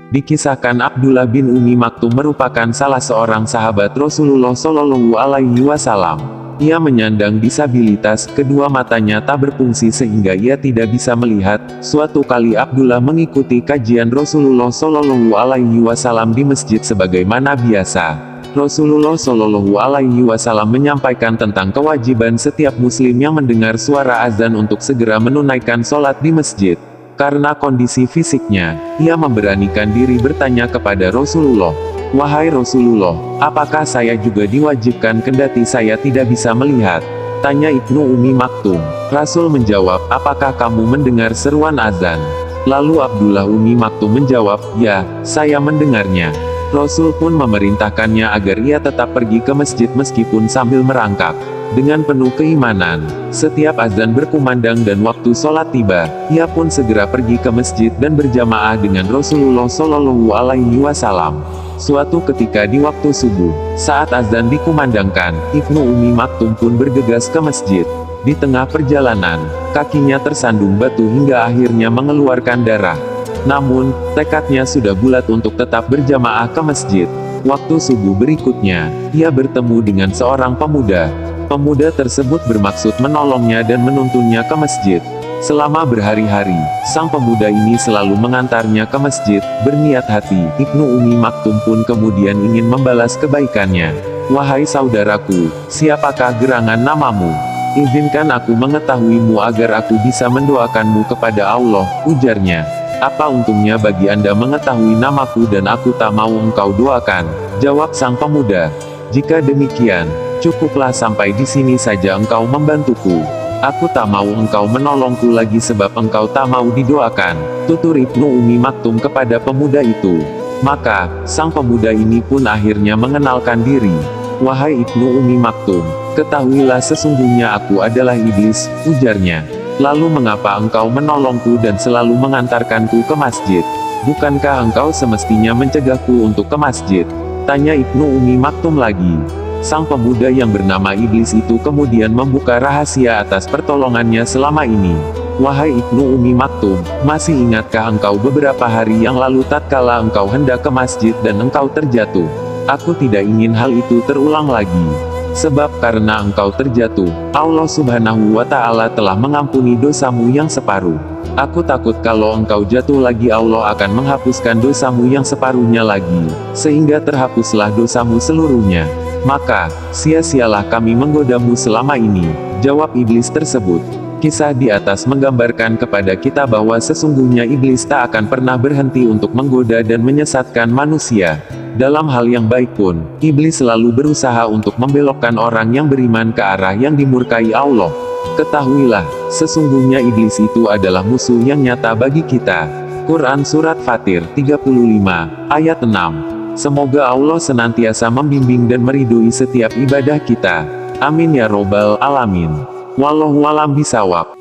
Dikisahkan Abdullah bin Umi Maktum merupakan salah seorang sahabat Rasulullah Shallallahu Alaihi Wasallam. Ia menyandang disabilitas, kedua matanya tak berfungsi sehingga ia tidak bisa melihat. Suatu kali Abdullah mengikuti kajian Rasulullah Shallallahu Alaihi Wasallam di masjid sebagaimana biasa. Rasulullah Shallallahu Alaihi Wasallam menyampaikan tentang kewajiban setiap muslim yang mendengar suara azan untuk segera menunaikan sholat di masjid. Karena kondisi fisiknya, ia memberanikan diri bertanya kepada Rasulullah, "Wahai Rasulullah, apakah saya juga diwajibkan kendati saya tidak bisa melihat?" Tanya Ibnu Umi Maktum. Rasul menjawab, "Apakah kamu mendengar seruan azan?" Lalu Abdullah Umi Maktum menjawab, "Ya, saya mendengarnya." Rasul pun memerintahkannya agar ia tetap pergi ke masjid meskipun sambil merangkak. Dengan penuh keimanan, setiap azan berkumandang dan waktu sholat tiba, ia pun segera pergi ke masjid dan berjamaah dengan Rasulullah Shallallahu Alaihi Wasallam. Suatu ketika di waktu subuh, saat azan dikumandangkan, Ibnu Umi Maktum pun bergegas ke masjid. Di tengah perjalanan, kakinya tersandung batu hingga akhirnya mengeluarkan darah. Namun, tekadnya sudah bulat untuk tetap berjamaah ke masjid. Waktu subuh berikutnya, ia bertemu dengan seorang pemuda. Pemuda tersebut bermaksud menolongnya dan menuntunnya ke masjid. Selama berhari-hari, sang pemuda ini selalu mengantarnya ke masjid, berniat hati. Ibnu Umi Maktum pun kemudian ingin membalas kebaikannya. "Wahai saudaraku, siapakah gerangan namamu? Izinkan aku mengetahuimu agar aku bisa mendoakanmu kepada Allah," ujarnya. "Apa untungnya bagi Anda mengetahui namaku dan aku tak mau engkau doakan?" jawab sang pemuda. "Jika demikian, cukuplah sampai di sini saja engkau membantuku. Aku tak mau engkau menolongku lagi sebab engkau tak mau didoakan," tutur Ibnu Umi Maktum kepada pemuda itu. Maka, sang pemuda ini pun akhirnya mengenalkan diri. "Wahai Ibnu Umi Maktum, ketahuilah sesungguhnya aku adalah iblis," ujarnya. "Lalu mengapa engkau menolongku dan selalu mengantarkanku ke masjid? Bukankah engkau semestinya mencegahku untuk ke masjid?" tanya Ibnu Umi Maktum lagi. Sang pemuda yang bernama iblis itu kemudian membuka rahasia atas pertolongannya selama ini. "Wahai Ibnu Umi Maktum, masih ingatkah engkau beberapa hari yang lalu tatkala engkau hendak ke masjid dan engkau terjatuh? Aku tidak ingin hal itu terulang lagi. Sebab karena engkau terjatuh, Allah Subhanahu wa Ta'ala telah mengampuni dosamu yang separuh. Aku takut kalau engkau jatuh lagi Allah akan menghapuskan dosamu yang separuhnya lagi, sehingga terhapuslah dosamu seluruhnya. Maka, sia-sialah kami menggodamu selama ini," jawab iblis tersebut. Kisah di atas menggambarkan kepada kita bahwa sesungguhnya iblis tak akan pernah berhenti untuk menggoda dan menyesatkan manusia. Dalam hal yang baik pun, iblis selalu berusaha untuk membelokkan orang yang beriman ke arah yang dimurkai Allah. Ketahuilah, sesungguhnya iblis itu adalah musuh yang nyata bagi kita. Quran Surat Fatir 35, ayat 6. Semoga Allah senantiasa membimbing dan meridhoi setiap ibadah kita. Amin ya robbal alamin. Wallahu a'lam bishawab.